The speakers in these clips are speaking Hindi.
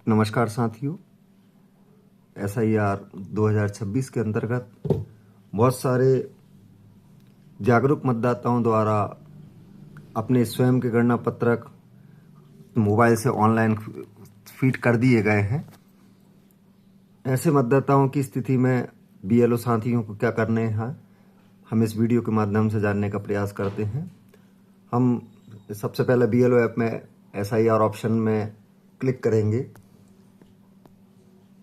नमस्कार साथियों। SIR 2026 के अंतर्गत बहुत सारे जागरूक मतदाताओं द्वारा अपने स्वयं के गणना पत्रक मोबाइल से ऑनलाइन फीड कर दिए गए हैं। ऐसे मतदाताओं की स्थिति में BLO साथियों को क्या करने हैं, हम इस वीडियो के माध्यम से जानने का प्रयास करते हैं। हम सबसे पहले BLO ऐप में SIR ऑप्शन में क्लिक करेंगे।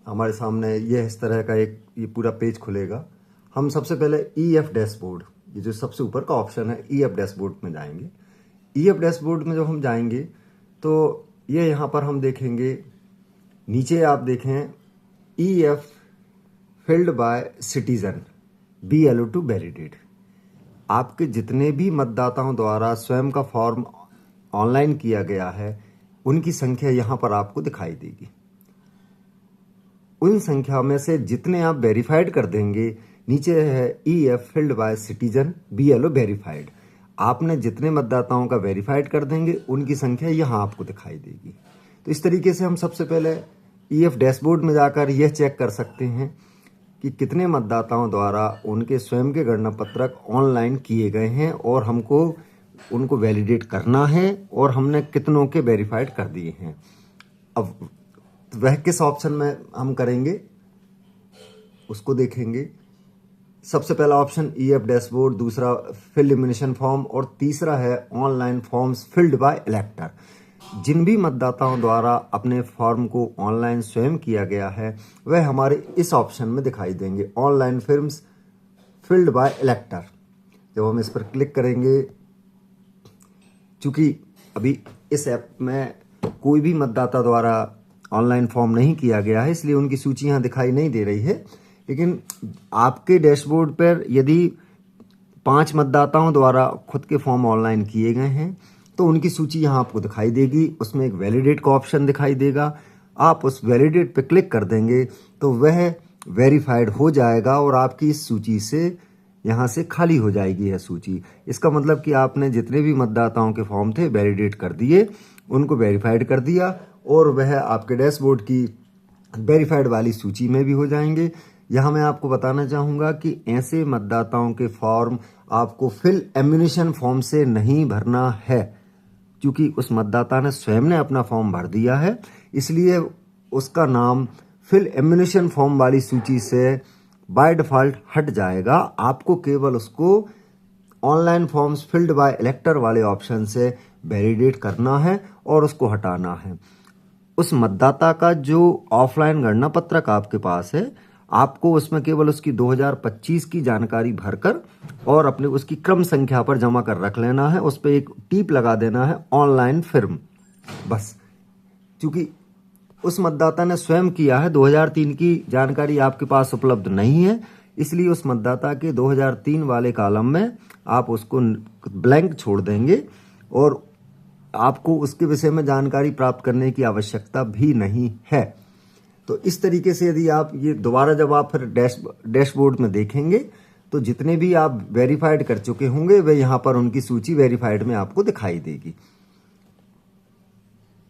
हमारे सामने यह इस तरह का ये पूरा पेज खुलेगा। हम सबसे पहले EF डैशबोर्ड, ये जो सबसे ऊपर का ऑप्शन है, EF डैशबोर्ड में जाएंगे। EF डैशबोर्ड में जब हम जाएंगे तो ये यहाँ पर हम देखेंगे, नीचे आप देखें EF filled by citizen BLO to validate. आपके जितने भी मतदाताओं द्वारा स्वयं का फॉर्म ऑनलाइन किया गया है, उनकी संख्या यहाँ पर आपको दिखाई देगी। उन संख्या में से जितने आप वेरीफाइड कर देंगे, नीचे है EF filled by citizen BLO verified. आपने जितने मतदाताओं का वेरीफाइड कर देंगे, उनकी संख्या यहाँ आपको दिखाई देगी। तो इस तरीके से हम सबसे पहले EF डैशबोर्ड में जाकर यह चेक कर सकते हैं कि कितने मतदाताओं द्वारा उनके स्वयं के गणना पत्रक ऑनलाइन किए गए हैं और हमको उनको वैलिडेट करना है और हमने कितनों के वेरीफाइड कर दिए हैं। अब वह किस ऑप्शन में हम करेंगे उसको देखेंगे। सबसे पहला ऑप्शन EF डैशबोर्ड, दूसरा फिल इम्यूनेशन फॉर्म और तीसरा है online forms filled by elector. जिन भी मतदाताओं द्वारा अपने फॉर्म को ऑनलाइन स्वयं किया गया है, वह हमारे इस ऑप्शन में दिखाई देंगे, ऑनलाइन फॉर्म्स फिल्ड बाय इलेक्टर। जब हम इस पर क्लिक करेंगे, चूंकि अभी इस ऐप में कोई भी मतदाता द्वारा ऑनलाइन फॉर्म नहीं किया गया है, इसलिए उनकी सूची यहाँ दिखाई नहीं दे रही है। लेकिन आपके डैशबोर्ड पर यदि 5 मतदाताओं द्वारा खुद के फॉर्म ऑनलाइन किए गए हैं, तो उनकी सूची यहाँ आपको दिखाई देगी। उसमें एक वैलिडेट का ऑप्शन दिखाई देगा। आप उस वैलिडेट पे क्लिक कर देंगे तो वह वेरीफाइड हो जाएगा और आपकी इस सूची से यहाँ से खाली हो जाएगी यह सूची। इसका मतलब कि आपने जितने भी मतदाताओं के फॉर्म थे वैलिडेट कर दिए, उनको वेरीफाइड कर दिया और वह आपके डैशबोर्ड की वेरीफाइड वाली सूची में भी हो जाएंगे। यहाँ मैं आपको बताना चाहूँगा कि ऐसे मतदाताओं के फॉर्म आपको फिल एम्यूनेशन फॉर्म से नहीं भरना है, क्योंकि उस मतदाता ने स्वयं ने अपना फॉर्म भर दिया है, इसलिए उसका नाम फिल एम्यूनेशन फॉर्म वाली सूची से बाय डिफ़ॉल्ट हट जाएगा। आपको केवल उसको ऑनलाइन फॉर्म्स फिल्ड बाय इलेक्टर वाले ऑप्शन से वैलिडेट करना है और उसको हटाना है। उस मतदाता का जो ऑफलाइन गणना पत्रक आपके पास है, आपको उसमें केवल उसकी 2025 की जानकारी भरकर और अपने उसकी क्रम संख्या पर जमा कर रख लेना है। उस पर एक टीप लगा देना है ऑनलाइन फॉर्म, बस। क्योंकि उस मतदाता ने स्वयं किया है, 2003 की जानकारी आपके पास उपलब्ध नहीं है, इसलिए उस मतदाता के 2003 वाले कॉलम में आप उसको ब्लैंक छोड़ देंगे और आपको उसके विषय में जानकारी प्राप्त करने की आवश्यकता भी नहीं है। तो इस तरीके से यदि आप ये दोबारा जब आप फिर डैशबोर्ड में देखेंगे, तो जितने भी आप वेरीफाइड कर चुके होंगे वे यहाँ पर उनकी सूची वेरीफाइड में आपको दिखाई देगी।